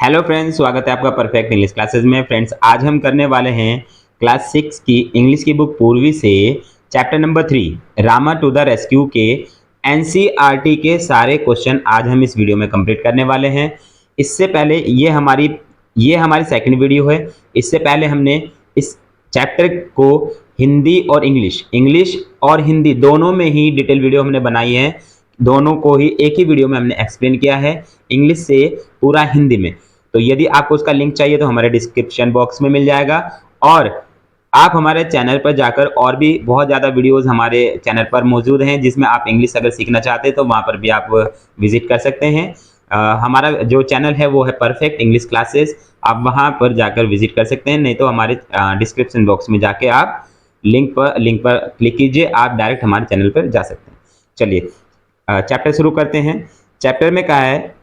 Hello friends, स्वागत है आपका परफेक्ट इंग्लिश क्लासेस में। फ्रेंड्स, आज हम करने वाले हैं क्लास 6 की इंग्लिश की बुक पूर्वी से chapter number 3 Rama to the rescue के एनसीईआरटी के सारे क्वेश्चन आज हम इस वीडियो में कंप्लीट करने वाले हैं। इससे पहले ये हमारी सेकंड वीडियो है। इससे पहले हमने इस चैप्टर को हिंदी और इंग्लिश और हिंदी दोनों में ही डिटेल वीडियो हमने बनाई है। दोनों को ही एक ही वीडियो में हमने एक्सप्लेन किया है, इंग्लिश से पूरा हिंदी में। तो यदि आपको उसका लिंक चाहिए तो हमारे डिस्क्रिप्शन बॉक्स में मिल जाएगा, और आप हमारे चैनल पर जाकर और भी बहुत ज़्यादा वीडियोस हमारे चैनल पर मौजूद हैं, जिसमें आप इंग्लिश अगर सीखना चाहते हैं तो वहाँ पर भी आप विजिट कर सकते हैं। हमारा जो चैनल है वो है परफेक्ट इंग्लिश क्लासेस। आप वहाँ पर जाकर विजिट कर सकते हैं, नहीं तो हमारे डिस्क्रिप्शन बॉक्स में जाके आप लिंक पर क्लिक कीजिए, आप डायरेक्ट हमारे चैनल पर जा सकते हैं। चलिए चैप्टर शुरू करते हैं। चैप्टर में कहा है,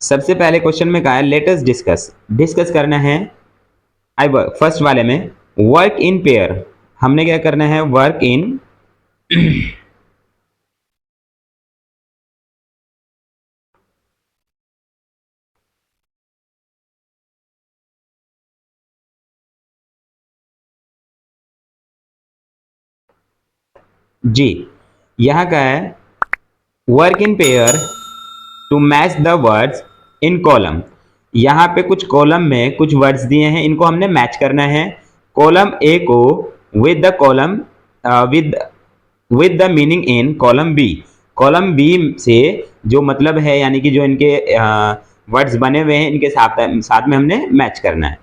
सबसे पहले क्वेश्चन में कहा है लेट अस डिस्कस करना है। आई वर्क फर्स्ट वाले में वर्क इन पेयर, हमने क्या करना है, वर्क इन जी, यहां का है work in pair to match the words in column. यहाँ पे कुछ कॉलम में कुछ वर्ड्स दिए हैं, इनको हमने मैच करना है। कॉलम ए को with the column with the meaning in column B. Column B से जो मतलब है, यानी कि जो इनके वर्ड्स बने हुए हैं, इनके साथ में हमने मैच करना है।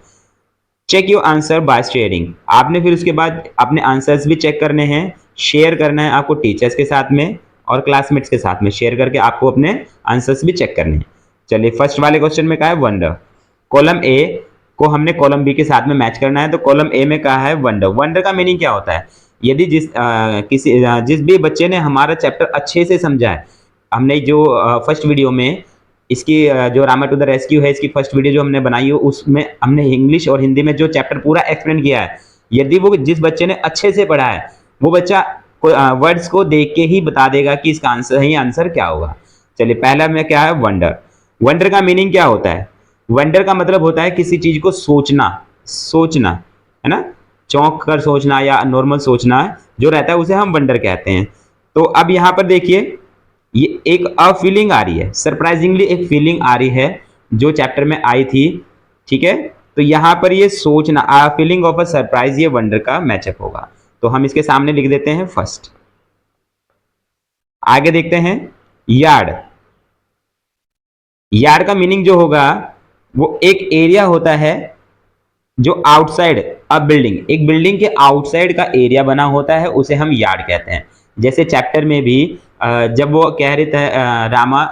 Check your answer by sharing, आपने फिर उसके बाद अपने आंसर्स भी चेक करने हैं। शेयर करना है आपको टीचर्स के साथ में और क्लासमेट्स के साथ में, शेयर करके आपको अपने आंसर्स भी चेक करने हैं। चलिए फर्स्ट वाले क्वेश्चन में कहा है वंडर। कॉलम ए को हमने कॉलम बी के साथ में मैच करना है, तो कॉलम ए में कहा है वंडर। वंडर का मीनिंग क्या होता है? यदि जिस भी बच्चे ने हमारा चैप्टर अच्छे से समझा है, हमने जो फर्स्ट वीडियो में इसकी जो रामा टू द रेस्क्यू है, इसकी फर्स्ट वीडियो जो हमने बनाई है, उसमें हमने इंग्लिश और हिंदी में जो चैप्टर पूरा एक्सप्लेन किया है, यदि वो जिस बच्चे ने अच्छे से पढ़ा है, वो बच्चा वर्ड्स को देख के ही बता देगा कि इसका आंसर क्या होगा। चलिए पहला में क्या है, वंडर। वंडर का मीनिंग क्या होता है? वंडर का मतलब होता है किसी चीज को सोचना है ना, चौंक कर सोचना या नॉर्मल सोचना जो रहता है, उसे हम वंडर कहते हैं। तो अब यहां पर देखिए, ये एक फीलिंग आ रही है, सरप्राइजिंगली एक फीलिंग आ रही है जो चैप्टर में आई थी। ठीक है, तो यहां पर ये सोचना, फीलिंग ऑफ अ सरप्राइज, ये वंडर का मैचअप होगा। तो हम इसके सामने लिख देते हैं फर्स्ट। आगे देखते हैं यार्ड। यार्ड का मीनिंग जो होगा, वो एक एरिया होता है जो आउटसाइड अ बिल्डिंग, एक बिल्डिंग के आउटसाइड का एरिया बना होता है, उसे हम यार्ड कहते हैं। जैसे चैप्टर में भी जब वो कह रहे थे, रामा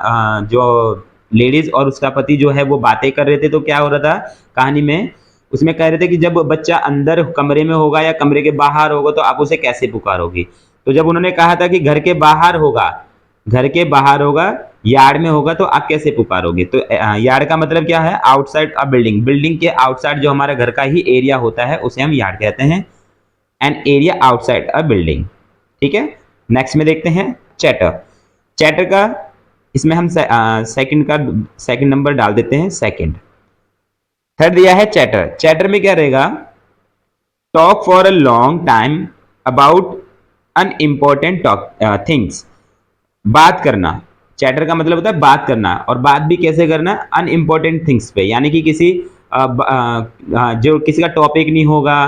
जो लेडीज और उसका पति जो है वो बातें कर रहे थे, तो क्या हो रहा था कहानी में, उसमें कह रहे थे कि जब बच्चा अंदर कमरे में होगा या कमरे के बाहर होगा तो आप उसे कैसे पुकारोगी। तो जब उन्होंने कहा था कि घर के बाहर होगा, यार्ड में होगा, तो आप कैसे पुकारोगे। तो यार्ड का मतलब क्या है, आउटसाइड अ बिल्डिंग, बिल्डिंग के आउटसाइड जो हमारा घर का ही एरिया होता है उसे हम यार्ड कहते हैं। An area outside a building. ठीक है, नेक्स्ट में देखते हैं चैटर। चैटर का इसमें हम सेकंड नंबर डाल देते हैं, सेकंड। थर्ड दिया है चैटर। चैटर में क्या रहेगा, talk for a long time about unimportant things, बात करना। चैटर का मतलब होता है बात करना, और बात भी कैसे करना, अनइम्पोर्टेंट थिंग्स पे, यानी कि जो किसी का टॉपिक नहीं होगा,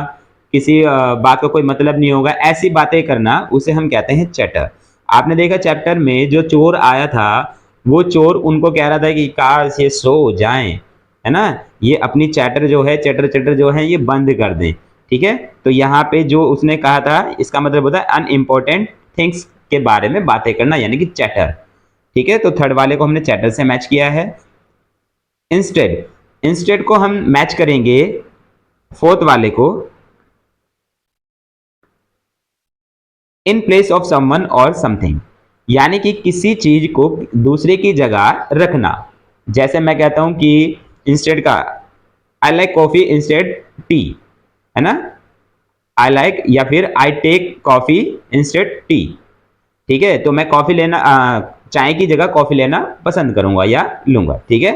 किसी बात का कोई मतलब नहीं होगा, ऐसी बातें करना, उसे हम कहते हैं चैटर। आपने देखा चैप्टर में जो चोर आया था, वो चोर उनको कह रहा था कि काश ये सो जाएं, है ना, ये अपनी चैटर चैटर जो है ये बंद कर दें। ठीक है, तो यहाँ पे जो उसने कहा था, इसका मतलब होता है अनइम्पोर्टेंट थिंग्स के बारे में बातें करना, यानी कि चैटर। ठीक है, तो थर्ड वाले को हमने चैटर से मैच किया है। इंस्टेड, इंस्टेड को हम मैच करेंगे फोर्थ वाले को, इन प्लेस ऑफ समवन और समथिंग, यानी कि किसी चीज को दूसरे की जगह रखना। जैसे मैं कहता हूं कि इंस्टेड का I like coffee instead tea, है ना, आई लाइक या फिर I take coffee instead tea. ठीक है, तो मैं चाय की जगह कॉफी लेना पसंद करूंगा या लूंगा, ठीक है।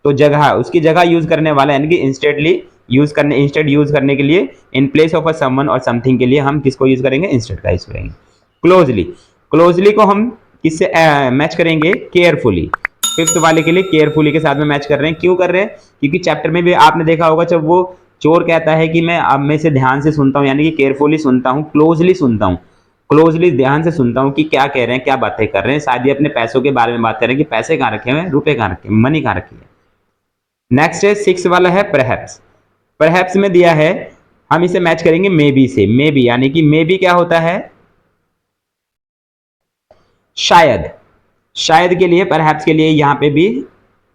तो जगह, उसकी जगह यूज करने वाला, यानी कि इंस्टेड यूज करने के लिए, in place of a someone और समथिंग के लिए हम किसको यूज करेंगे, इंस्टेड का यूज करेंगे। क्लोजली, क्लोजली को हम किससे मैच करेंगे, केयरफुली। फिफ्थ वाले के लिए केयरफुली के साथ में मैच कर रहे हैं। क्यों कर रहे हैं, क्योंकि चैप्टर में भी आपने देखा होगा जब वो चोर कहता है कि मैं अब में से ध्यान से सुनता हूं, यानी कि केयरफुली सुनता हूं, क्लोजली सुनता हूं, क्लोजली ध्यान से सुनता हूं कि क्या कह रहे हैं, क्या बातें कर रहे हैं। शायद ये अपने पैसों के बारे में बात कर रहे हैं कि पैसे कहाँ रखे हुए हैं, रुपए कहाँ रखे हैं, मनी कहाँ रखी है। नेक्स्ट है सिक्स वाला है परहैप्स। परहैप्स में दिया है, हम इसे मैच करेंगे मे बी से। मे बी यानी कि मे बी क्या होता है, शायद। शायद के लिए, परहैप्स के लिए यहां पे भी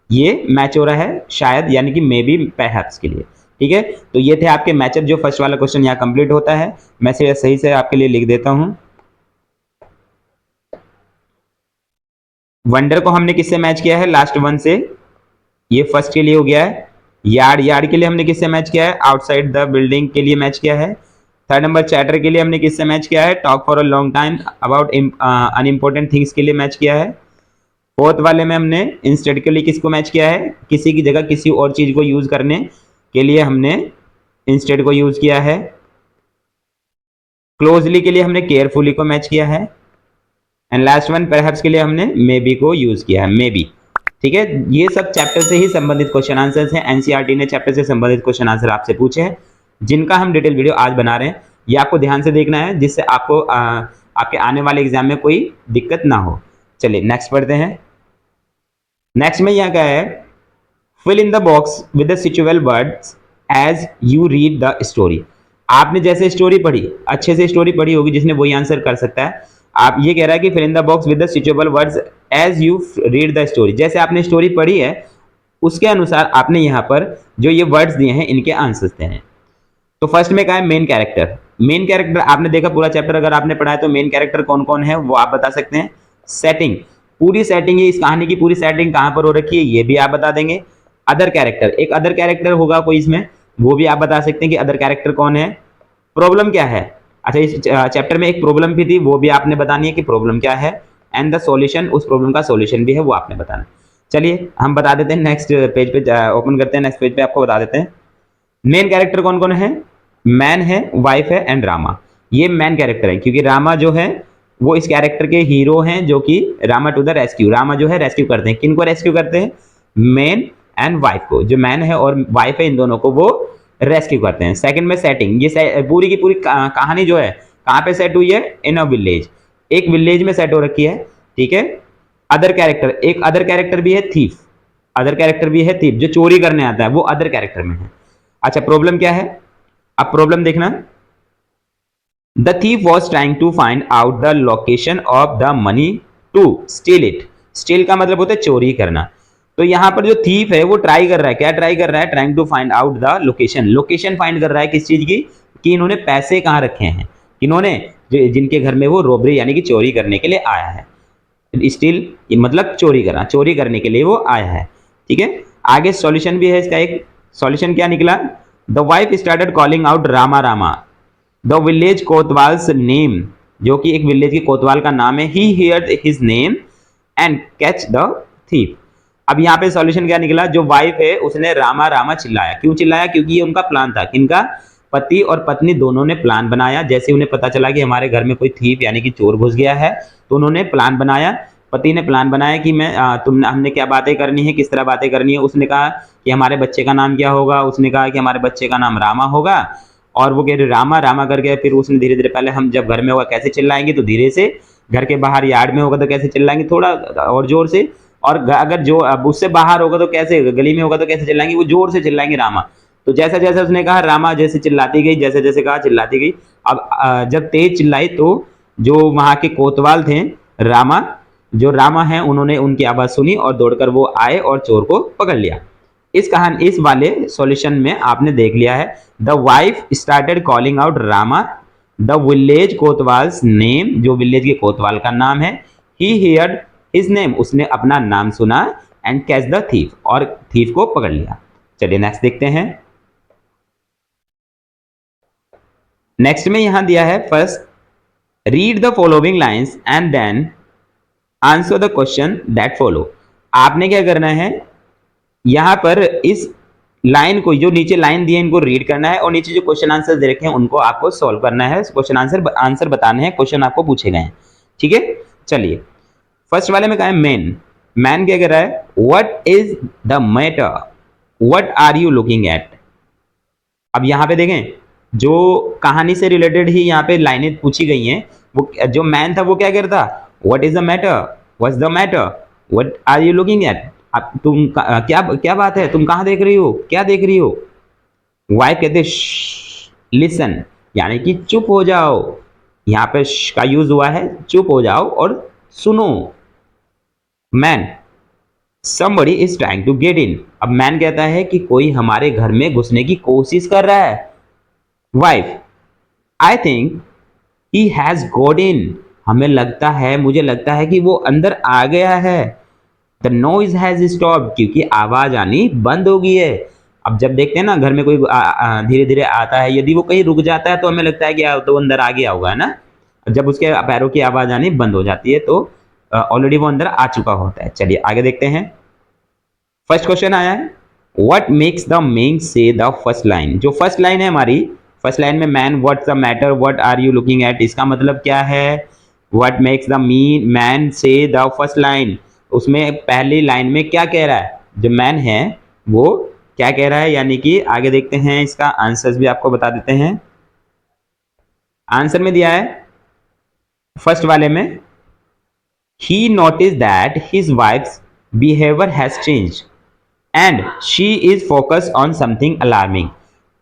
ये मैच हो रहा है, शायद यानी कि मे बी परहैप्स के लिए, ठीक है। तो ये थे आपके मैचअप। जो फर्स्ट वाला क्वेश्चन यहाँ कंप्लीट होता है, मैं से सही से आपके लिए लिख देता हूं। वंडर को हमने किससे मैच किया है, लास्ट वन से, ये फर्स्ट के लिए हो गया है। यार्ड, यार्ड के लिए हमने किससे मैच किया है, आउटसाइड द बिल्डिंग के लिए मैच किया है। थर्ड नंबर चैटर के लिए हमने किससे मैच किया है, talk for a long time about unimportant things के लिए मैच किया है। फोर्थ वाले में हमने इंस्टेड के लिए किसको मैच किया है, किसी की जगह किसी और चीज को यूज करने के लिए हमने इंस्टेड को यूज किया है। क्लोजली के लिए हमने केयरफुली को मैच किया है। एंड लास्ट वन परहैप्स के लिए हमने मे बी को यूज किया है, मे बी, ठीक है। ये सब चैप्टर से ही संबंधित क्वेश्चन आंसर्स हैं। एनसीईआरटी ने चैप्टर से संबंधित क्वेश्चन आंसर आपसे पूछे हैं, जिनका हम डिटेल वीडियो आज बना रहे हैं। ये आपको ध्यान से देखना है, जिससे आपको आपके आने वाले एग्जाम में कोई दिक्कत ना हो। चलिए नेक्स्ट पढ़ते हैं। नेक्स्ट में यह क्या है, fill in the box with the suitable words as you read the story. आपने जैसे स्टोरी पढ़ी, अच्छे से स्टोरी पढ़ी होगी, जिसने वही आंसर कर सकता है। आप ये कह रहा है कि fill in the box with the suitable words as you read the story. जैसे आपने स्टोरी पढ़ी है उसके अनुसार आपने यहाँ पर जो ये वर्ड्स दिए हैं इनके आंसर्स देने हैं। तो फर्स्ट में क्या है, मेन कैरेक्टर। मेन कैरेक्टर आपने देखा, पूरा चैप्टर अगर आपने पढ़ा है तो मेन कैरेक्टर कौन कौन है वो आप बता सकते हैं। सेटिंग, पूरी सेटिंग, इस कहानी की पूरी सेटिंग कहां पर हो रखी है ये भी आप बता देंगे। अदर कैरेक्टर, एक अदर कैरेक्टर होगा कोई इसमें, वो भी आप बता सकते हैं कि अदर कैरेक्टर कौन है। प्रॉब्लम क्या है, अच्छा इस चैप्टर में एक प्रॉब्लम भी थी, वो भी आपने बतानी है कि प्रॉब्लम क्या है। एंड द सॉल्यूशन, उस प्रॉब्लम का सॉल्यूशन भी है वो आपने बताना। चलिए हम बता देते हैं, नेक्स्ट पेज पे ओपन करते हैं, नेक्स्ट पेज पे आपको बता देते हैं। मेन कैरेक्टर कौन कौन है, मैन है, वाइफ है एंड रामा। ये मैन कैरेक्टर है, क्योंकि रामा जो है वो इस कैरेक्टर के हीरो हैं, जो कि Rama to the rescue, Rama जो है रेस्क्यू करते हैं। किनको रेस्क्यू करते हैं, मैन एंड वाइफ को। जो मैन है और वाइफ है इन दोनों को वो रेस्क्यू करते हैं। सेकंड में सेटिंग, ये पूरी की पूरी कहानी जो है कहाँ पे सेट हुई है, इन अ विलेज, एक विलेज में सेट हो रखी है, ठीक है। अदर कैरेक्टर, एक अदर कैरेक्टर भी है थीफ, अदर कैरेक्टर भी है थीफ, जो चोरी करने आता है, वो अदर कैरेक्टर में है। अच्छा प्रॉब्लम क्या है, अब प्रॉब्लम देखना। The thief was trying to find out the location of the money to steal it. Steal का मतलब होता है चोरी करना। तो यहां पर जो थीफ है वो ट्राई कर रहा है, क्या ट्राई कर रहा है, trying to find out the location, location फाइंड कर रहा है किस चीज की, कि इन्होंने पैसे कहां रखे हैं, इन्होंने जिनके घर में वो रोबरी यानी कि चोरी करने के लिए आया है। स्टील मतलब चोरी करना, चोरी करने के लिए वो आया है, ठीक है। आगे सॉल्यूशन भी है इसका, एक सॉल्यूशन क्या निकला, the wife started calling out Rama Rama the village kotwal's name, जो कि एक विलेज के कोतवाल का नाम है। He heard his name and catch the thief. अब यहाँ पे सॉल्यूशन क्या निकला, जो वाइफ है उसने रामा रामा चिल्लाया। क्यों चिल्लाया, क्योंकि ये उनका प्लान था, किनका, पति और पत्नी दोनों ने प्लान बनाया। जैसे उन्हें पता चला कि हमारे घर में कोई थीफ यानी कि चोर घुस गया है, तो उन्होंने प्लान बनाया, पति ने प्लान बनाया कि हमने क्या बातें करनी है, किस तरह बातें करनी है। उसने कहा कि हमारे बच्चे का नाम क्या होगा, उसने कहा कि हमारे बच्चे का नाम रामा होगा, और वो कह रहे रामा रामा करके, फिर उसने धीरे धीरे, पहले हम जब घर में होगा कैसे चिल्लाएंगे, तो धीरे से, घर के बाहर यार्ड में होगा तो कैसे चिल्लाएंगे, थोड़ा और जोर से, और अगर जो अब उससे बाहर होगा तो कैसे, गली में होगा तो कैसे चिल्लाएंगे, वो जोर से चिल्लाएंगे रामा। तो जैसा जैसा उसने कहा रामा जैसे चिल्लाती गई, जैसे जैसे कहा चिल्लाती गई। अब जब तेज चिल्लाई तो जो वहां के कोतवाल थे, रामा, जो रामा है, उन्होंने उनकी आवाज सुनी और दौड़कर वो आए और चोर को पकड़ लिया। इस कहानी, इस वाले सॉल्यूशन में आपने देख लिया है, the wife started calling out Rama the village kotwal's name, जो विलेज के कोतवाल का नाम है। ही हियर्ड हिज नेम, उसने अपना नाम सुना, एंड कैच द थीफ, और थीफ को पकड़ लिया। चलिए नेक्स्ट देखते हैं। नेक्स्ट में यहां दिया है, first read the following lines and then answer the question that follow. आपने क्या करना है, यहां पर इस लाइन को, जो नीचे लाइन दी है इनको रीड करना है और नीचे जो क्वेश्चन आंसर दे रखे हैं उनको आपको सॉल्व करना है, क्वेश्चन आंसर बताने हैं, क्वेश्चन आपको पूछे गए हैं। ठीक है, चलिए फर्स्ट वाले में कहा है मैन। मैन क्या कह रहा है, what is the matter, what are you looking at. अब यहाँ पे देखें, जो कहानी से रिलेटेड ही यहाँ पे लाइनें पूछी गई हैं, वो जो मैन था वो क्या कह रहा था, what is the matter, what's the matter, what are you looking at. अब तुम क्या क्या बात है, तुम कहाँ देख रही हो, क्या देख रही हो। वाइफ कहते लिसन, यानी कि चुप हो जाओ। यहाँ पे का यूज हुआ है, चुप हो जाओ और सुनो। Man, somebody is trying to get in। अब मैन कहता है कि कोई हमारे घर में घुसने की कोशिश कर रहा है। Wife, I think he has got in, हमें लगता है, मुझे लगता है कि वो अंदर आ गया है। द नॉइज हैज स्टॉप, क्योंकि आवाज आनी बंद हो गई है। अब जब देखते हैं ना घर में कोई धीरे धीरे आता है, यदि वो कहीं रुक जाता है तो हमें लगता है कि तो वो अंदर आ गया होगा, है ना। जब उसके पैरों की आवाज आनी बंद हो जाती है तो ऑलरेडी वो अंदर आ चुका होता है। चलिए आगे देखते हैं। फर्स्ट क्वेश्चन आया है, what makes the man say the first line. जो फर्स्ट लाइन है हमारी, फर्स्ट लाइन में man what's the matter what are you looking at, इसका मतलब क्या है, what makes the man say the first line. उसमें पहली लाइन में क्या कह रहा है, जो मैन है वो क्या कह रहा है, यानी कि आगे देखते हैं, इसका आंसर्स भी आपको बता देते हैं। आंसर में दिया है फर्स्ट वाले में, he notice that his wife's behaviour has changed and she is focus on something alarming.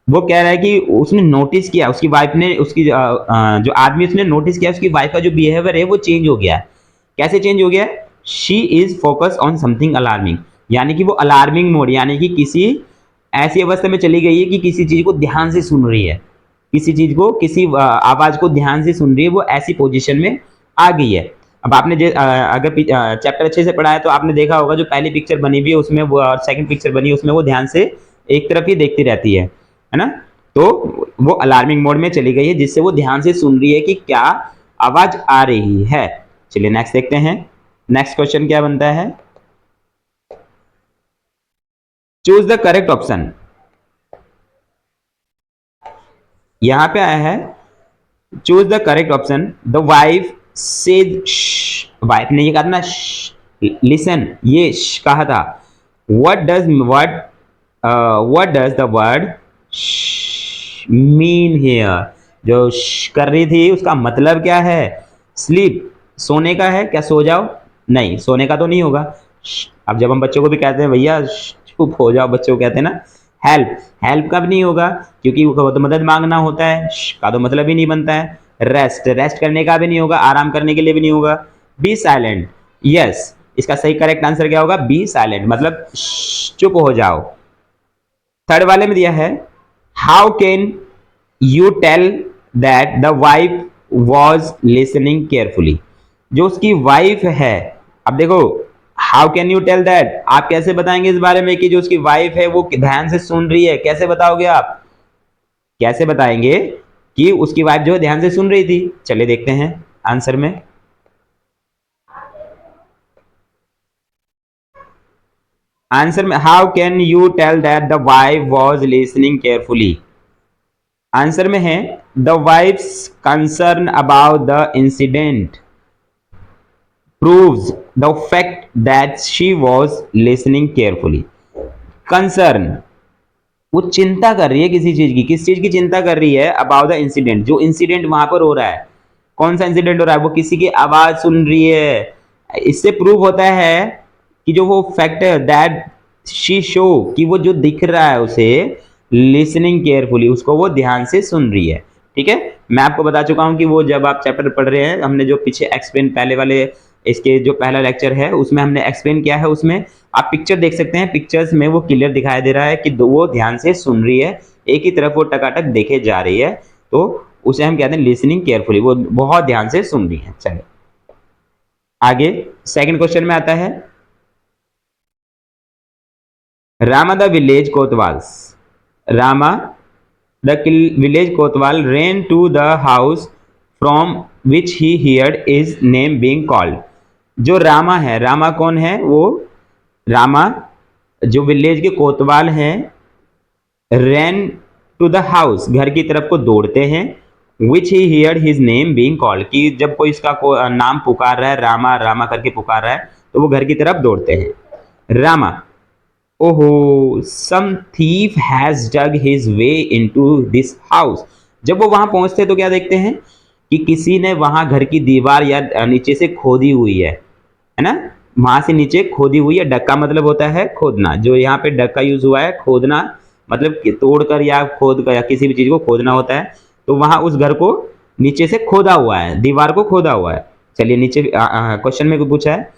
वो कह रहा है कि उसने नोटिस किया, उसकी वाइफ ने, उसकी जो आदमी उसने नोटिस किया, उसकी वाइफ का जो बिहेवियर है वो चेंज हो गया है। कैसे चेंज हो गया है, she is focus on something alarming, यानी कि वो अलार्मिंग मोड, यानी कि किसी ऐसी अवस्था में चली गई है कि किसी चीज को ध्यान से सुन रही है, किसी चीज को, किसी आवाज को ध्यान से सुन रही है, वो ऐसी पोजीशन में आ गई है। अब आपने अगर चैप्टर अच्छे से पढ़ा है तो आपने देखा होगा, जो पहली पिक्चर बनी हुई है उसमें वो, और सेकंड पिक्चर बनी है उसमें वो ध्यान से एक तरफ ही देखती रहती है ना। तो वो अलार्मिंग मोड में चली गई है, जिससे वो ध्यान से सुन रही है कि क्या आवाज आ रही है। चलिए नेक्स्ट देखते हैं। नेक्स्ट क्वेश्चन क्या बनता है, चूज द करेक्ट ऑप्शन। यहां पे आया है choose the correct option. The wife said, wife ने ये कहा ना, लिसन, ये कहा था। What does the word mean here, जो कर रही थी उसका मतलब क्या है। स्लीप, सोने का है क्या, सो जाओ, नहीं सोने का तो नहीं होगा। अब जब हम बच्चों को भी कहते हैं भैया चुप हो जाओ, बच्चों को कहते हैं ना। हेल्प, हेल्प का भी नहीं होगा क्योंकि वो तो मदद मांगना होता है, का तो मतलब ही नहीं बनता है। रेस्ट, रेस्ट करने का भी नहीं होगा, आराम करने के लिए भी नहीं होगा। बी साइलेंट, यस, इसका सही करेक्ट आंसर क्या होगा, बी साइलेंट, मतलब चुप हो जाओ। थर्ड वाले में दिया है, how can you tell that the wife was listening carefully. जो उसकी वाइफ है, अब देखो, how can you tell that, आप कैसे बताएंगे इस बारे में कि जो उसकी वाइफ है वो ध्यान से सुन रही है, कैसे बताओगे आप, कैसे बताएंगे कि उसकी वाइफ जो है ध्यान से सुन रही थी। चलिए देखते हैं आंसर में। आंसर में how can you tell that the wife was listening carefully, answer में है the wife's concern about the incident proves the fact that she was listening carefully. Concern, वो चिंता कर रही है किसी चीज की, किस चीज की चिंता कर रही है, अबाउट द इंसिडेंट, जो इंसिडेंट वहां पर हो रहा है। कौन सा इंसिडेंट हो रहा है, वो किसी की आवाज सुन रही है। इससे प्रूव होता है कि जो वो फैक्ट है दैट शी शो, कि वो जो दिख रहा है उसे लिसनिंग केयरफुली, उसको वो ध्यान से सुन रही है। ठीक है, मैं आपको बता चुका हूं कि वो जब आप चैप्टर पढ़ रहे हैं, हमने जो पीछे एक्सप्लेन, पहले वाले इसके जो पहला लेक्चर है उसमें हमने एक्सप्लेन किया है, उसमें आप पिक्चर देख सकते हैं, पिक्चर्स में वो क्लियर दिखाई दे रहा है कि वो ध्यान से सुन रही है, एक ही तरफ वो टकाटक देखे जा रही है, तो उसे हम कहते हैं लिसनिंग केयरफुली, वो बहुत ध्यान से सुन रही है। चलिए आगे सेकंड क्वेश्चन में आता है, Rama the village kotwal's, Rama the village kotwal ran to the house from which he heard his name being called। जो रामा है, रामा कौन है? वो रामा जो विलेज के कोतवाल हैं, रैन टू द हाउस, घर की तरफ को दौड़ते हैं, which he hear his name being called, कि जब कोई इसका नाम पुकार रहा है, रामा रामा करके पुकार रहा है, तो वो घर की तरफ दौड़ते हैं। रामा, ओहो, some thief has dug his way into this house. जब वो वहां पहुंचते हैं तो क्या देखते हैं कि किसी ने वहां घर की दीवार या नीचे से खोदी हुई है ना, वहां से नीचे खोदी हुई है। डक्का मतलब होता है खोदना, जो यहाँ पे डक्का यूज हुआ है खोदना, मतलब कि तोड़कर या खोद कर या किसी भी चीज को खोदना होता है। तो वहां उस घर को नीचे से खोदा हुआ है, दीवार को खोदा हुआ है। चलिए नीचे क्वेश्चन में पूछा है,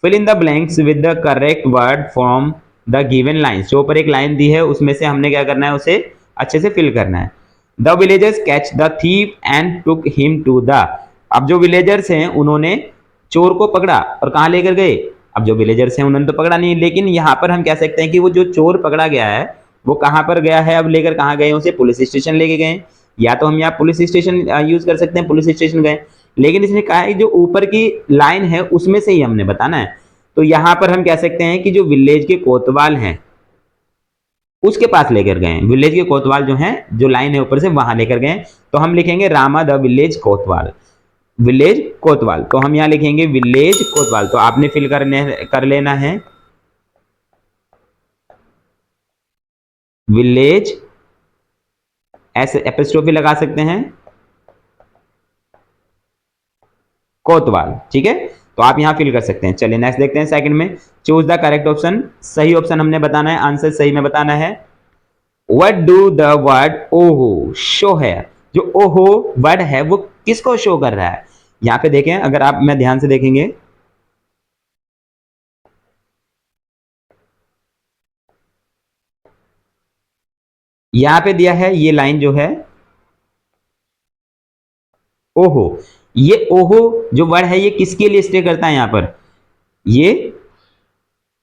fill in the blanks with the correct word from the given lines. जो ऊपर एक लाइन दी है उसमें से हमने क्या करना है, उसे अच्छे से फिल करना है। The villagers catch the thief and took him to the. अब जो विलेजर्स हैं उन्होंने चोर को पकड़ा और कहां लेकर गए? अब जो विलेजर्स हैं उन्होंने तो पकड़ा नहीं, लेकिन यहां पर हम कह सकते हैं कि वो जो चोर पकड़ा गया है वो कहां पर गया है, अब लेकर कहां गए? उसे पुलिस स्टेशन लेके गए। या तो हम यहाँ पुलिस स्टेशन यूज कर सकते हैं, पुलिस स्टेशन गए, लेकिन इसने कहा है जो ऊपर की लाइन है उसमें से ही हमने बताना है। तो यहां पर हम कह सकते हैं कि जो विलेज के कोतवाल हैं उसके पास लेकर गए, विलेज के कोतवाल जो हैं, जो लाइन है ऊपर से वहां लेकर गए। तो हम लिखेंगे Rama the village Kotwal, village कोतवाल। तो हम यहां लिखेंगे विलेज कोतवाल। तो आपने फिल कर लेना है विलेज, ऐसे एपिस्ट्रोफी लगा सकते हैं, कोतवाल। ठीक है, तो आप यहां फिल कर सकते हैं। चलिए नेक्स्ट देखते हैं सेकंड में, चूज द करेक्ट ऑप्शन। सही ऑप्शन हमने बताना है, आंसर सही में बताना है। व्हाट डू द वर्ड ओहो शो है? जो ओहो वर्ड है वो किसको शो कर रहा है? यहां पे देखें, अगर आप मैं ध्यान से देखेंगे, यहां पे दिया है ये लाइन जो है ओहो, ये ओहो जो वर्ड है ये किसके लिए स्टे करता है? यहां पर ये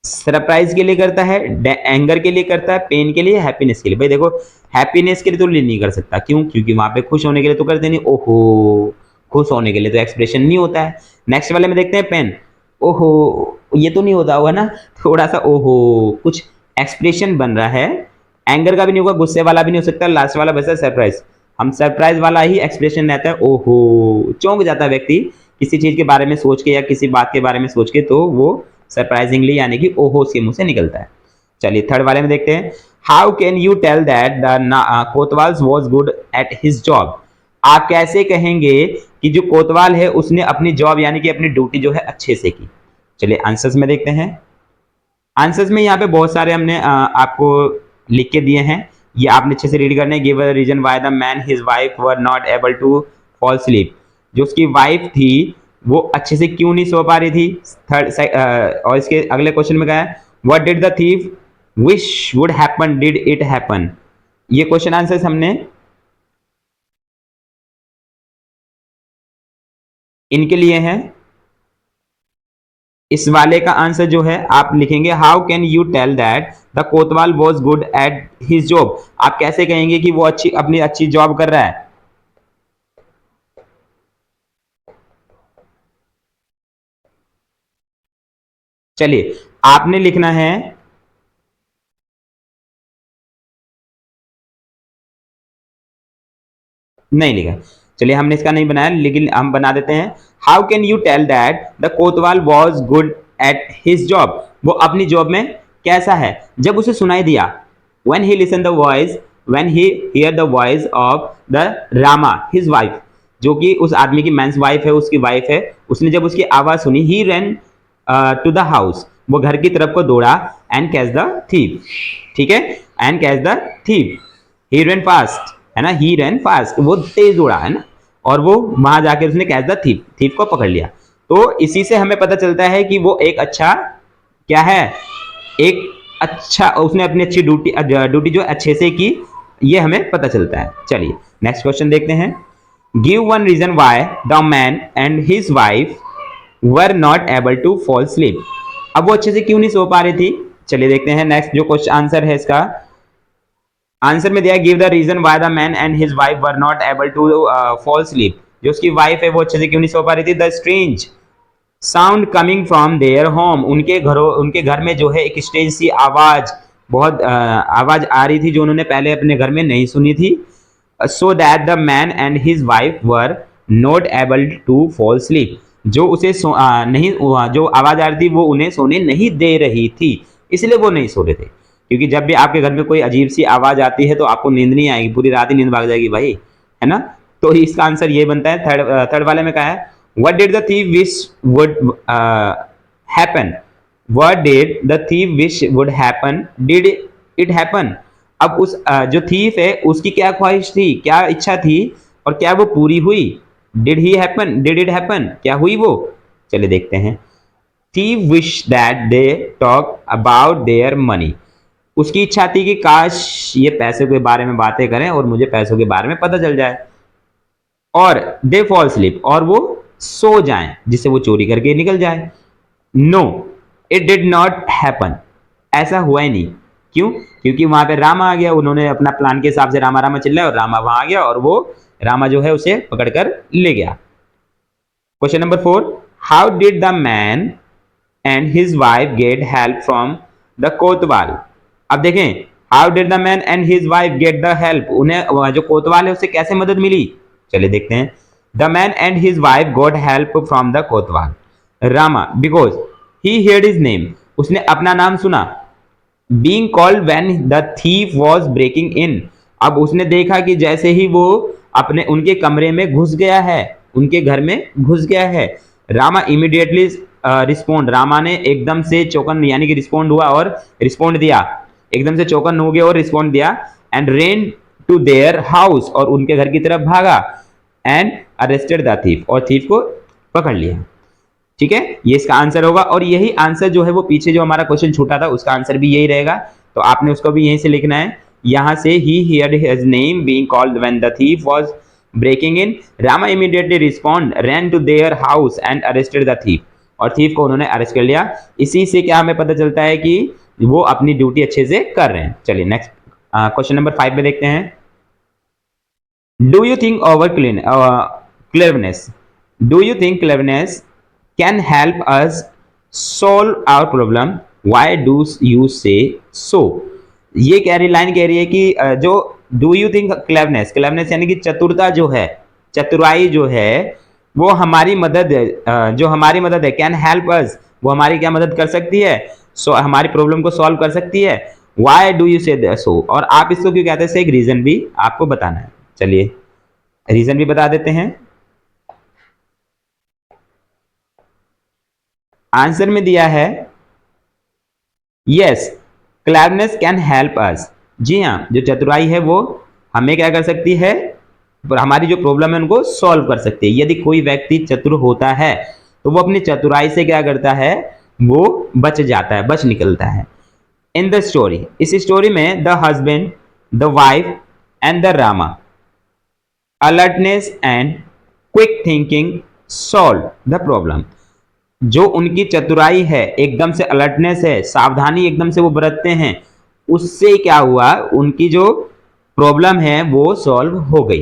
सरप्राइज के लिए करता है, एंगर के लिए करता है, पेन के लिए, हैप्पीनेस के लिए। भाई देखो, हैप्पीनेस के लिए तो नहीं कर सकता, क्यों? क्योंकि वहां पे खुश होने के लिए तो करते नहीं। ओहो, खुश होने के लिए तो एक्सप्रेशन नहीं होता है। नेक्स्ट वाले में देखते हैं पेन, ओहो, ये तो नहीं होता होगा ना, थोड़ा सा ओहो, कुछ एक्सप्रेशन बन रहा है। एंगर का भी नहीं होगा, गुस्से वाला भी नहीं हो सकता, लास्ट वाला बचा सरप्राइज। हम सरप्राइज वाला ही एक्सप्रेशन रहता है, ओहो, चौंक जाता है व्यक्ति किसी चीज के बारे में सोच के या किसी बात के बारे में सोच के, तो वो सरप्राइजिंगली यानी कि ओहो उसके मुंह से निकलता है। चलिए थर्ड वाले में देखते हैं, how can you tell that the kotwal was good at his job? आप कैसे कहेंगे कि जो कोतवाल है उसने अपनी जॉब यानी कि अपनी ड्यूटी जो है अच्छे से की? चलिए आंसर्स में देखते हैं। आंसर्स में यहाँ पे बहुत सारे हमने आपको लिख के दिए हैं, ये आपने अच्छे से रीड करने। Give a reason why the man his wife were not able to fall sleep. जो उसकी वाइफ थी वो अच्छे से क्यों नहीं सो पा रही थी? और इसके अगले क्वेश्चन में क्या है, what did the thief wish would happen did it happen? ये क्वेश्चन आंसर्स हमने इनके लिए हैं। इस वाले का आंसर जो है आप लिखेंगे, how can you tell that the kotwal was good at his job? आप कैसे कहेंगे कि वो अपनी अच्छी जॉब कर रहा है? चलिए आपने लिखना है, नहीं लिखा, चलिए हमने इसका नहीं बनाया, लेकिन हम बना देते हैं, how can you tell that the kotwal was good at his job? वो अपनी जॉब में कैसा है? जब उसे सुनाई दिया, when he listened the voice, when he hear the voice of the Rama his wife, जो कि उस आदमी की मैंस वाइफ है, उसकी वाइफ है, उसने जब उसकी आवाज सुनी, he ran to the house, वो घर की तरफ को दौड़ा, एंड कैच द थीफ। ठीक है, and catch the thief, he run fast, है ना, ही रन फास्ट, वो तेज दौड़ा, है ना, और वो वहां जाकर उसने कैच द थीफ, थीफ को पकड़ लिया। तो इसी से हमें पता चलता है कि वो एक अच्छा क्या है, एक अच्छा, उसने अपनी अच्छी ड्यूटी जो अच्छे से की, ये हमें पता चलता है। चलिए नेक्स्ट क्वेश्चन देखते हैं, give one reason why the man and his wife were not able to fall sleep. अब वो अच्छे से क्यों नहीं सो पा रही थी? चलिए देखते हैं नेक्स्ट जो क्वेश्चन आंसर है इसका, आंसर में दिया give the reason why the man and his wife were not able to fall sleep. जो उसकी वाइफ है वो अच्छे से क्यों नहीं सो पा रही थी? The strange sound coming from their home, उनके घर में जो है एक स्ट्रेंज सी आवाज, बहुत आवाज आ रही थी जो उन्होंने पहले अपने घर में नहीं सुनी थी। So that the man and his wife were not able to fall sleep, जो उसे नहीं, जो आवाज आ रही थी वो उन्हें सोने नहीं दे रही थी, इसलिए वो नहीं सो रहे थे। क्योंकि जब भी आपके घर में कोई अजीब सी आवाज आती है तो आपको नींद नहीं आएगी, पूरी रात ही नींद भाग जाएगी भाई, है ना। तो इसका आंसर ये बनता है। थर्ड वाले में कहा है what did the thief wish would happen, what did the thief wish would happen, did it happen. अब उस जो थीफ है उसकी क्या ख्वाहिश थी, क्या इच्छा थी, और क्या वो पूरी हुई। Did he happen, did it happen, क्या हुई वो। चलिए देखते हैं। Thief wish that they talk about their money, उसकी इच्छा थी कि काश ये पैसे के बारे में बातें करें और मुझे पैसों के बारे में पता चल जाए। और दे फॉल स्लीप, और वो सो जाएं जिससे वो चोरी करके निकल जाए। No it did not happen, ऐसा हुआ ही नहीं। क्यों? क्योंकि वहां पे रामा आ गया, उन्होंने अपना प्लान के हिसाब से रामा रामा चिल्लाया और रामा वहां आ गया और वो रामा जो है उसे पकड़कर ले गया। Question number 4, how did the man and his wife get help from the कोतवाल। अब देखें, how did the man and his wife get the help, उन्हें जो कोतवाल है उससे कैसे मदद मिली। चलिए देखते हैं। The man and his wife got help from the kotwal Rama because he heard his name, उसने अपना नाम सुना। Being called when the thief was breaking in, अब उसने देखा कि जैसे ही वो अपने उनके कमरे में घुस गया है, उनके घर में घुस गया है। रामा इमीडिएटली रिस्पोंड, रामा ने एकदम से चौकन यानी कि रिस्पोंड हुआ और रिस्पोंड दिया, एकदम से चौकन हो गया और रिस्पोंड दिया। And ran to there house, और उनके घर की तरफ भागा। एंड अरेस्टेड द थीफ, और थीफ को पकड़ लिया। ठीक है, ये इसका आंसर होगा। और यही आंसर जो है वो पीछे जो हमारा क्वेश्चन छूटा था उसका आंसर भी यही रहेगा, तो आपने उसको भी यहीं से लिखना है। यहां से he heard his name being called when the thief was breaking in, Rama immediately respond ran to there house and arrested the thief, और थीफ को उन्होंने अरेस्ट कर लिया। इसी से क्या हमें पता चलता है कि वो अपनी ड्यूटी अच्छे से कर रहे हैं। चलिए नेक्स्ट क्वेश्चन नंबर 5 में देखते हैं। Do you think over cleverness, do you think cleverness can help us solve our problem, why do you say so। ये कह रही लाइन कह रही है कि जो do you think cleverness, cleverness यानी कि चतुरता जो है, चतुराई जो है वो हमारी मदद, जो हमारी मदद है, कैन हेल्प अस, वो हमारी क्या मदद कर सकती है, सो हमारी प्रॉब्लम को सॉल्व कर सकती है। व्हाई डू यू से सो, और आप इसको क्यों कहते हैं, एक रीजन भी आपको बताना है। चलिए रीजन भी बता देते हैं। आंसर में दिया है yes cleverness can help us, जी हाँ, जो चतुराई है वो हमें क्या कर सकती है, हमारी जो प्रॉब्लम है उनको सॉल्व कर सकती है। यदि कोई व्यक्ति चतुर होता है तो वो अपनी चतुराई से क्या करता है, वो बच जाता है, बच निकलता है। इन द स्टोरी, इस स्टोरी में the husband, the wife and the Rama alertness and quick thinking solve the problem, जो उनकी चतुराई है, एकदम से अलर्टनेस है, सावधानी एकदम से वो बरतते हैं, उससे क्या हुआ, उनकी जो प्रॉब्लम है वो सॉल्व हो गई,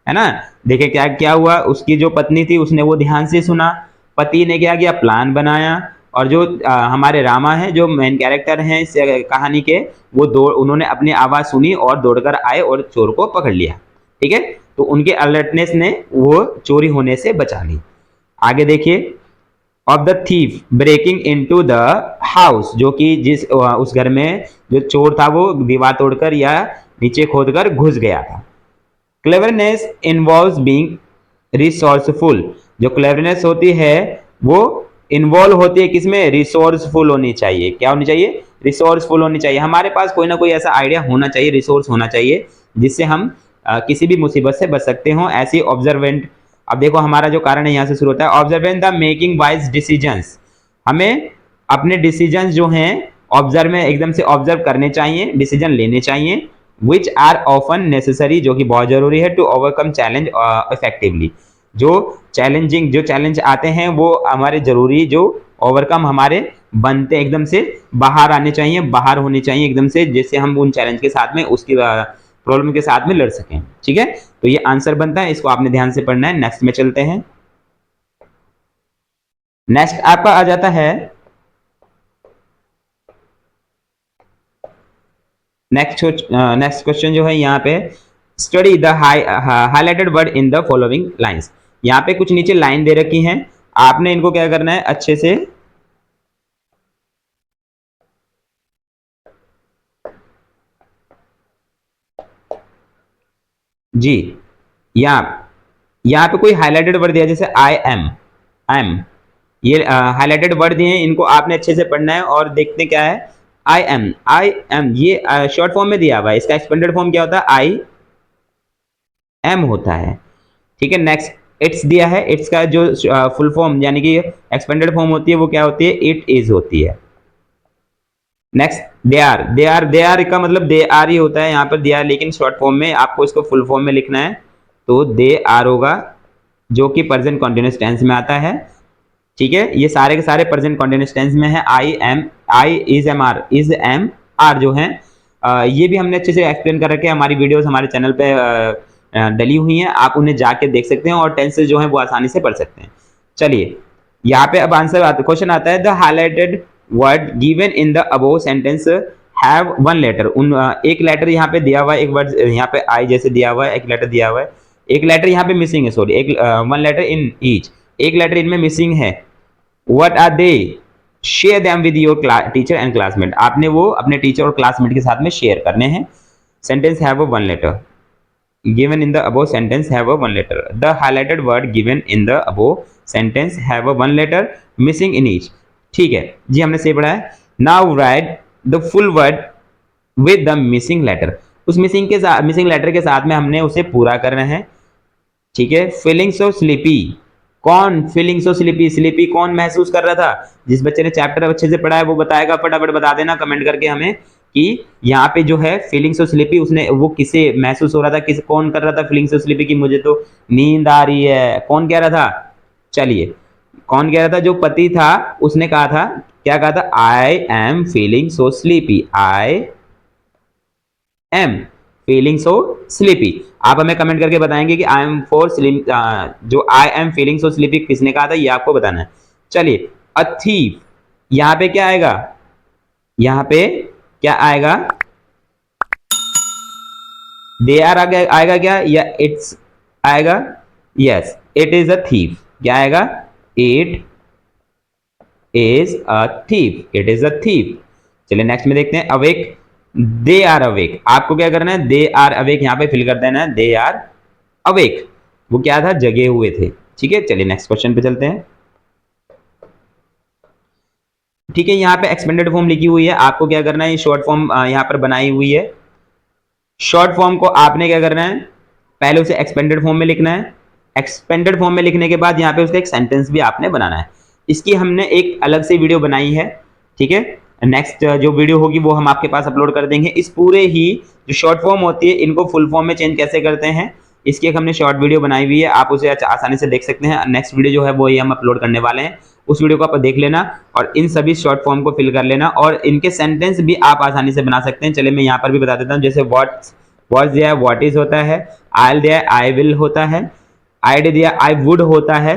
है ना। देखिए क्या क्या हुआ, उसकी जो पत्नी थी उसने वो ध्यान से सुना, पति ने क्या किया, प्लान बनाया, और जो हमारे रामा है जो मेन कैरेक्टर हैं इस कहानी के, वो उन्होंने अपनी आवाज़ सुनी और दौड़कर आए और चोर को पकड़ लिया। ठीक है, तो उनके अलर्टनेस ने वो चोरी होने से बचा ली। आगे देखिए, of the thief breaking into the house, जो कि जिस उस घर में जो चोर था वो दीवार तोड़कर या नीचे खोदकर घुस गया था। क्लेवरनेस इन्वॉल्व्स बीइंग रिसोर्सफुल, जो क्लेवरनेस होती है वो इन्वॉल्व होती है किसमें, रिसोर्सफुल होनी चाहिए। क्या होनी चाहिए, रिसोर्सफुल होनी चाहिए। हमारे पास कोई ना कोई ऐसा आइडिया होना चाहिए, रिसोर्स होना चाहिए जिससे हम किसी भी मुसीबत से बच सकते हो। ऐसी ऑब्जर्वेंट, अब देखो हमारा जो कारण है यहाँ से शुरू होता है, observant the making wise decisions, हमें अपने डिसीजंस जो हैं ऑब्जर्व में एकदम से ऑब्जर्व करने चाहिए, डिसीजन लेने चाहिए। विच आर ऑफन नेसेसरी, जो कि बहुत जरूरी है, टू ओवरकम चैलेंज इफेक्टिवली, जो चैलेंजिंग जो चैलेंज आते हैं वो हमारे जरूरी जो ओवरकम हमारे बनते एकदम से बाहर आने चाहिए, बाहर होने चाहिए एकदम से, जिससे हम उन चैलेंज के साथ में उसकी प्रॉब्लम के साथ में लड़ सकें। ठीक है, तो ये आंसर बनता है, इसको आपने ध्यान से पढ़ना है। नेक्स्ट में चलते हैं। नेक्स्ट आपका आ जाता है, नेक्स्ट क्वेश्चन जो है यहाँ पे, study the highlighted word in the following lines. यहाँ पे कुछ नीचे लाइन दे रखी हैं, आपने इनको क्या करना है, अच्छे से जी, यहाँ पे कोई हाईलाइटेड वर्ड दिया, जैसे आई एम, ये हाईलाइटेड वर्ड दिए हैं, इनको आपने अच्छे से पढ़ना है और देखते क्या है। आई एम ये शॉर्ट फॉर्म में दिया हुआ है, इसका एक्सपेंडेड फॉर्म क्या होता है, आई एम होता है। ठीक है, नेक्स्ट इट्स दिया है, इट्स का जो फुल फॉर्म यानी कि एक्सपेंडेड फॉर्म होती है वो क्या होती है, इट इज होती है। नेक्स्ट दे आर का मतलब दे आर ही होता है यहाँ पर दिया, लेकिन शॉर्ट फॉर्म में आपको इसको फुल फॉर्म में लिखना है, तो दे आर होगा, जो कि प्रेजेंट कॉन्टिन्यूअस टेंस में आता है। ठीक है, ये सारे के सारे प्रेजेंट कॉन्टिन्यूअस टेंस में है। आई इज एम आर जो है, ये भी हमने अच्छे से एक्सप्लेन कर रखे हैं, हमारी वीडियोस हमारे चैनल पे डली हुई हैं, आप उन्हें जाके देख सकते हैं और टेंसेस जो है वो आसानी से पढ़ सकते हैं। चलिए यहाँ पे अब आंसर क्वेश्चन आता है, the highlighted word given in the above sentence have one letter. उन एक लेटर यहाँ पे दिया हुआ है, एक वर्ड यहाँ पे आई जैसे दिया हुआ है, एक लेटर दिया हुआ है, एक लेटर यहाँ पे मिसिंग है, सॉरी, एक वन लेटर इन ईच, एक लेटर इनमें मिसिंग है। What are they, share them with your teacher and classmate, आपने वो अपने टीचर और क्लासमेट के साथ में शेयर करने हैं। Sentence have a one letter given in the above sentence have a one letter. The highlighted word given in the above sentence have a one letter missing in each. ठीक है जी, हमने से पढ़ा है। Now write the full word with the missing letter. उस missing के साथ, missing letter के साथ में हमने उसे पूरा करना है। ठीक है, फीलिंग्स ऑफ स्लीपी, कौन फीलिंग्स ऑफ स्लीपी, स्लीपी कौन महसूस कर रहा था, जिस बच्चे ने चैप्टर अच्छे से पढ़ा है वो बताएगा, फटाफट बता देना कमेंट करके हमें कि यहाँ पे जो है फीलिंग्स ऑफ स्लीपी उसने वो किसे महसूस हो रहा था, किस कौन कर रहा था फीलिंग्स ऑफ स्लीपी की मुझे तो नींद आ रही है, कौन कह रहा था, चलिए कौन कह रहा था, जो पति था उसने कहा था, क्या कहा था, आई am feeling so sleepy, I am feeling so sleepy. आप हमें कमेंट करके बताएंगे कि आई एम फॉर स्लीप, जो आई एम फीलिंग सो स्लीपी किसने कहा था, ये आपको बताना है। चलिए अ थीफ, यहाँ पे क्या आएगा, यहाँ पे क्या आएगा, दे आर आएगा क्या, या इट्स आएगा, yes it is a thief, क्या आएगा, it is a thief, it is a thief. चलिए नेक्स्ट में देखते हैं, अवेक, दे आर अवेक, आपको क्या करना है, दे आर अवेक यहाँ पे फिल कर देना है, दे आर अवेक, वो क्या था, जगे हुए थे। ठीक है, चलिए नेक्स्ट क्वेश्चन पे चलते हैं। ठीक है, यहाँ पे एक्सपेंडेड फॉर्म लिखी हुई है, आपको क्या करना है, शॉर्ट फॉर्म यहाँ पर बनाई हुई है, शॉर्ट फॉर्म को आपने क्या करना है, पहले उसे एक्सपेंडेड फॉर्म में लिखना है, एक्सपेंडेड फॉर्म में लिखने के बाद यहाँ पे उसका एक सेंटेंस भी आपने बनाना है। इसकी हमने एक अलग से वीडियो बनाई है। ठीक है, नेक्स्ट जो वीडियो होगी वो हम आपके पास अपलोड कर देंगे। इस पूरे ही जो शॉर्ट फॉर्म होती है इनको फुल फॉर्म में चेंज कैसे करते हैं, इसकी एक हमने शॉर्ट वीडियो बनाई हुई है, आप उसे आसानी से देख सकते हैं। नेक्स्ट वीडियो जो है वो ही हम अपलोड करने वाले हैं, उस वीडियो को आप देख लेना और इन सभी शॉर्ट फॉर्म को फिल कर लेना और इनके सेंटेंस भी आप आसानी से बना सकते हैं। चलिए मैं यहाँ पर भी बता देता हूँ, जैसे वॉट दिया है, वॉट इज होता है, आई दिया है, आई विल होता है, आई दिया आई वुड होता है,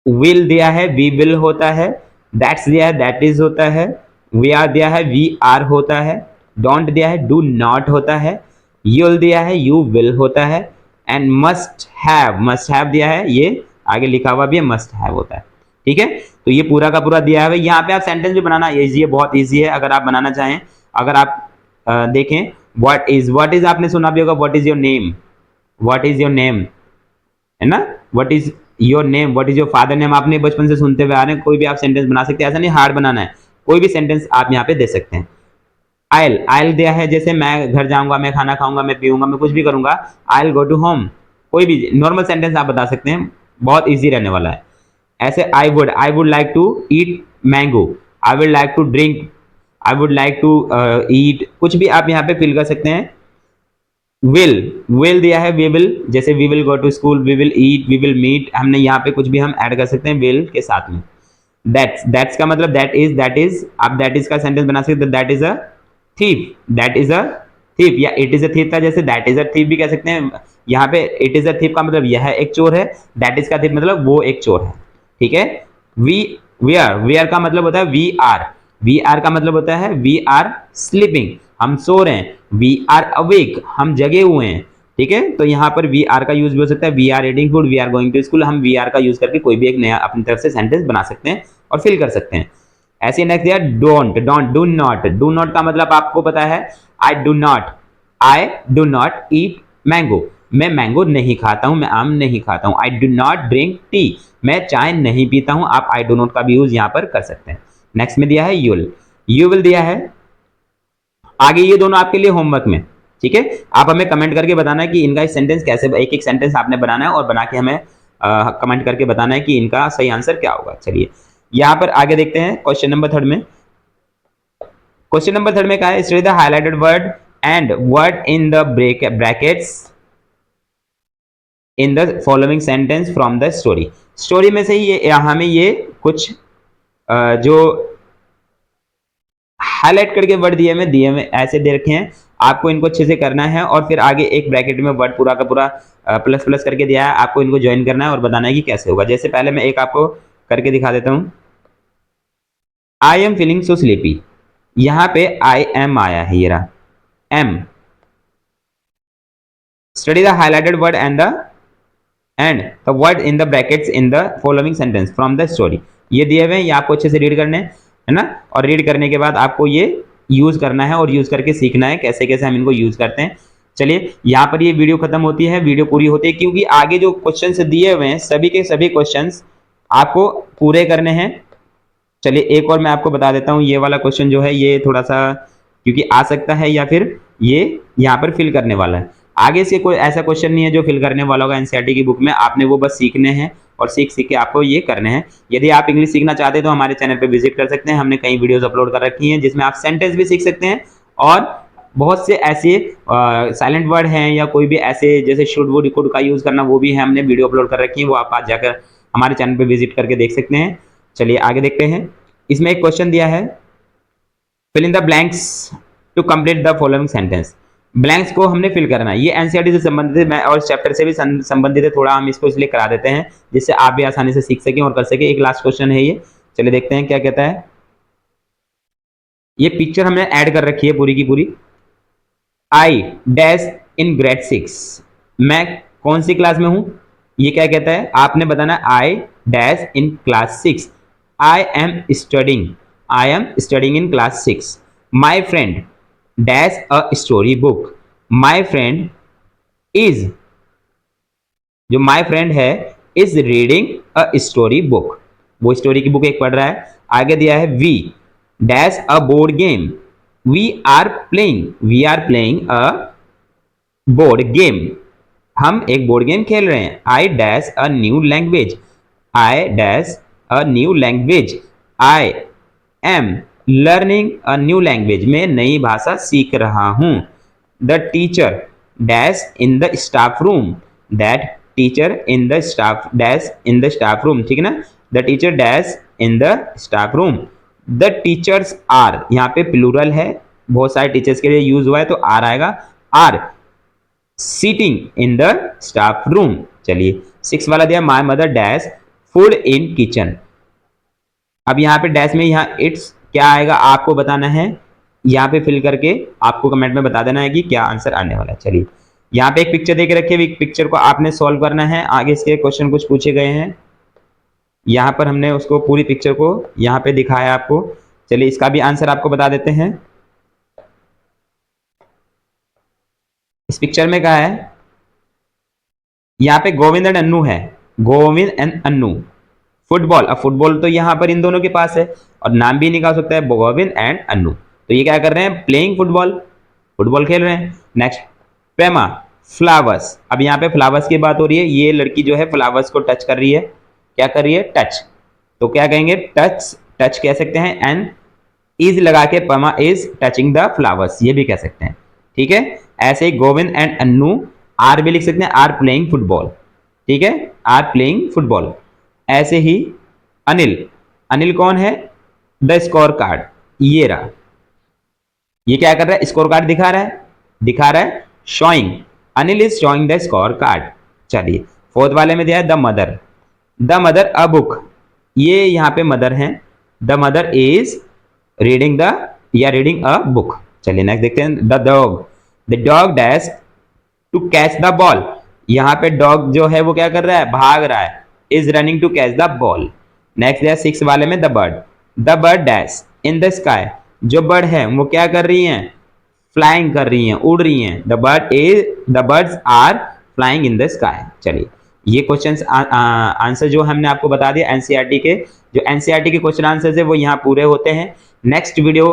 विल दिया है, वी विल होता है, दैट्स दिया है, दैट इज होता है, वी आर दिया है, वी आर होता है, डोंट दिया है, डू नॉट होता है, यूल दिया है, यू विल होता है, एंड मस्ट हैव दिया है, ये आगे लिखा हुआ भी है, मस्ट हैव होता है। ठीक है, तो ये पूरा का पूरा दिया है। यहाँ पे आप सेंटेंस भी बनाना इजी है, बहुत इजी है, अगर आप बनाना चाहें। अगर आप देखें, व्हाट इज आपने सुना भी होगा, what is your name, what is your name, है ना, what is your name, what is your father name, आपने बचपन से सुनते हुए आ रहे हैं, कोई भी आप सेंटेंस बना सकते हैं, ऐसा नहीं हार्ड बनाना है, कोई भी सेंटेंस आप यहाँ पे दे सकते हैं। आयल दिया है, जैसे मैं घर जाऊंगा, मैं खाना खाऊंगा, मैं पीऊंगा, मैं कुछ भी करूंगा, आई गो टू होम, कोई भी नॉर्मल सेंटेंस आप बता सकते हैं, बहुत ईजी रहने वाला है। ऐसे I would like to eat mango, I would like to drink, I would like to eat, कुछ भी आप यहाँ पे फिल कर सकते हैं। विल दिया है, वी विल, जैसे we will go to school, we will eat, we will meet, हमने यहाँ पे कुछ भी हम ऐड कर सकते हैं विल के साथ में। दैट्स का मतलब दैट इज, आप दैट इज का सेंटेंस बना सकते हैं, that is a thief, that is a thief, या इट इज अ थीफ था, जैसे दैट इज अ थीफ भी कह सकते हैं। यहाँ पे इट इज अ थीफ का मतलब यह एक चोर है, दैट इज का थीफ मतलब वो एक चोर है। ठीक है। वी आर का मतलब होता है वी आर का मतलब होता है वी आर स्लीपिंग, हम सो रहे हैं। वी आर अवेक, हम जगे हुए हैं। ठीक है, तो यहाँ पर वी आर का यूज भी हो सकता है, we are eating food, we are going to school. हम वी आर का यूज करके कोई भी एक नया अपनी तरफ से सेंटेंस बना सकते हैं और फिल कर सकते हैं। ऐसे नेक्स्ट दिया don't, do not. Do not का मतलब आपको पता है, I do not eat mango, मैं मैंगो नहीं खाता हूं, मैं आम नहीं खाता हूं। I do not drink tea, मैं चाय नहीं पीता हूं। आप आई डू नॉट का भी यूज यहां पर कर सकते हैं। नेक्स्ट में दिया है यू विल दिया है। आगे ये दोनों आपके लिए होमवर्क में, ठीक है। आप हमें कमेंट करके बताना है कि इनका सेंटेंस कैसे, एक एक सेंटेंस आपने बनाना है और बना के हमें कमेंट करके बताना है कि इनका सही आंसर क्या होगा। चलिए यहां पर आगे देखते हैं क्वेश्चन नंबर थर्ड में। क्वेश्चन नंबर थर्ड में क्या है, study the highlighted word and word in the brackets in the following sentence from the story. Story में से ही ये हमें ये कुछ जो हाईलाइट करके वर्ड दिए हुए ऐसे दे रखे हैं, आपको इनको अच्छे से करना है और फिर आगे एक ब्रैकेट में वर्ड पूरा का पूरा प्लस प्लस करके दिया है, आपको इनको ज्वाइन करना है और बताना है कि कैसे होगा। जैसे पहले मैं एक आपको करके दिखा देता हूं। I am feeling so sleepy, यहां पे आई एम आया है, ये रहा am. Study the highlighted word and the word in the brackets in the following sentence from the story. ये दिए हुए हैं, ये आपको अच्छे से रीड करने हैं, है ना। और रीड करने के बाद आपको ये यूज करना है और यूज करके सीखना है कैसे कैसे हम इनको यूज करते हैं। चलिए यहाँ पर ये वीडियो खत्म होती है, वीडियो पूरी होती है, क्योंकि आगे जो क्वेश्चंस दिए हुए हैं सभी के सभी क्वेश्चंस आपको पूरे करने हैं। चलिए एक और मैं आपको बता देता हूँ, ये वाला क्वेश्चन जो है ये थोड़ा सा क्योंकि आ सकता है या फिर ये यहाँ पर फिल करने वाला है। आगे से कोई ऐसा क्वेश्चन नहीं है जो फिल करने वाला होगा एनसीईआरटी की बुक में, आपने वो बस सीखने हैं और सीख सीख के आपको ये करने हैं। यदि आप इंग्लिश सीखना चाहते हैं तो हमारे चैनल पे विजिट कर सकते हैं, हमने कई वीडियोस अपलोड कर रखी हैं जिसमें आप सेंटेंस भी सीख सकते हैं और बहुत से ऐसे साइलेंट वर्ड हैं या कोई भी ऐसे जैसे शुड वुड कुड का यूज करना, वो भी है, हमने वीडियो अपलोड कर रखी है, वो आप आज जाकर हमारे चैनल पे विजिट करके देख सकते हैं। चलिए आगे देखते हैं। इसमें एक क्वेश्चन दिया है, fill in the blanks to complete the following sentence. Blanks को हमने फिल करना है, ये एनसीईआरटी से संबंधित है और इस चैप्टर से भी संबंधित है, थोड़ा हम इसको इसलिए करा देते हैं जिससे आप भी आसानी से सीख सकें और कर सकें। एक लास्ट क्वेश्चन है ये, चलिए देखते हैं क्या कहता है। ये पिक्चर हमने ऐड कर रखी है पूरी की पूरी। आई डैश इन ग्रेड 6, मैं कौन सी क्लास में हूं, ये क्या कहता है आपने बताना। I dash in class 6, I am studying in class 6। My friend dash a story book, my friend is, जो माई फ्रेंड है is reading a story book, वो स्टोरी की बुक एक पढ़ रहा है। आगे दिया है we dash a board game, we are playing a board game, हम एक बोर्ड गेम खेल रहे हैं। I dash a new language, I dash a new language, I am learning a new language, मैं नई भाषा सीख रहा हूं। The teacher dash in the staff room, that teacher in the staff dash in the staff room, ठीक है ना। The teacher dash in the staff room. The teachers are, यहाँ पे प्लूरल है, बहुत सारे टीचर्स के लिए यूज हुआ है तो आर आएगा। Are sitting in the staff room. चलिए 6 वाला दिया, my mother dash food in kitchen. अब यहाँ पे डैश में यहाँ इट्स क्या आएगा आपको बताना है, यहाँ पे फिल करके आपको कमेंट में बता देना है कि क्या आंसर आने वाला है। चलिए यहाँ पे एक पिक्चर देख रखी है, पिक्चर को आपने सॉल्व करना है। आगे इसके क्वेश्चन कुछ पूछे गए हैं, यहाँ पर हमने उसको पूरी पिक्चर को यहाँ पे दिखाया आपको। चलिए इसका भी आंसर आपको बता देते हैं। इस पिक्चर में क्या है, यहाँ पे गोविंद एंड अन्नू है, गोविंद एंड अन्नू फुटबॉल। अब फुटबॉल तो यहाँ पर इन दोनों के पास है और नाम भी निकाल सकता है, गोविंद एंड अन्नू। तो ये क्या कर रहे हैं, प्लेइंग फुटबॉल, फुटबॉल खेल रहे हैं। नेक्स्ट प्रेमा फ्लावर्स, अब यहाँ पे फ्लावर्स की बात हो रही है, ये लड़की जो है फ्लावर्स को टच कर रही है, क्या कर रही है, टच। तो क्या कहेंगे, टच, टच कह सकते हैं। एंड इज लगा के प्रेमा इज टचिंग द फ्लावर्स, ये भी कह सकते हैं, ठीक है। ऐसे ही गोविंद एंड अन्नू आर भी लिख सकते हैं, आर प्लेइंग फुटबॉल, ठीक है, आर प्लेइंग फुटबॉल। ऐसे ही अनिल, अनिल कौन है, द स्कोर कार्ड, ये रहा, ये क्या कर रहा है, स्कोर कार्ड दिखा रहा है, showing, Anil is showing the score card. चलिए फोर्थ वाले में दिया है द मदर अ बुक, ये यहाँ पे मदर है, the mother is reading reading a book. चलिए नेक्स्ट देखते हैं, the dog dash to catch the ball. यहाँ पे डॉग जो है वो क्या कर रहा है, भाग रहा है, is running to catch the ball. Next है 6 वाले में, the bird dash in the sky. जो बर्ड है वो क्या कर रही हैं, फ्लाइंग कर रही हैं, उड़ रही हैं। The birds are flying in the sky. चलिए ये क्वेश्चंस आंसर जो हमने आपको बता दिया एनसीईआरटी के, जो एनसीईआरटी के क्वेश्चन आंसर है वो यहाँ पूरे होते हैं। नेक्स्ट वीडियो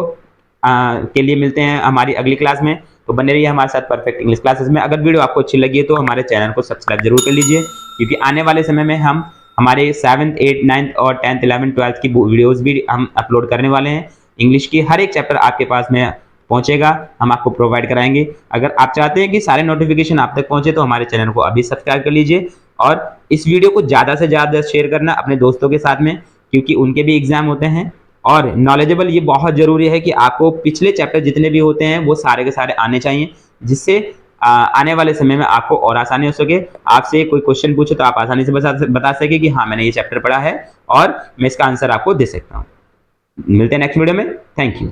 के लिए मिलते हैं हमारी अगली क्लास में, तो बने रहिए हमारे साथ परफेक्ट इंग्लिश क्लासेस में। अगर वीडियो आपको अच्छी लगी है तो हमारे चैनल को सब्सक्राइब जरूर कर लीजिए, क्योंकि आने वाले समय में हम हमारे 7th 8th 9th और 10th 11th 12th की वीडियोस भी हम अपलोड करने वाले हैं। इंग्लिश की हर एक चैप्टर आपके पास में पहुंचेगा, हम आपको प्रोवाइड कराएंगे। अगर आप चाहते हैं कि सारे नोटिफिकेशन आप तक पहुंचे तो हमारे चैनल को अभी सब्सक्राइब कर लीजिए, और इस वीडियो को ज़्यादा से ज़्यादा शेयर करना अपने दोस्तों के साथ में, क्योंकि उनके भी एग्जाम होते हैं। और नॉलेजेबल ये बहुत ज़रूरी है कि आपको पिछले चैप्टर जितने भी होते हैं वो सारे के सारे आने चाहिए, जिससे आने वाले समय में आपको और आसानी हो सके। आपसे कोई क्वेश्चन पूछे तो आप आसानी से बता सके कि हाँ मैंने ये चैप्टर पढ़ा है और मैं इसका आंसर आपको दे सकता हूँ। मिलते हैं नेक्स्ट वीडियो में। Thank you.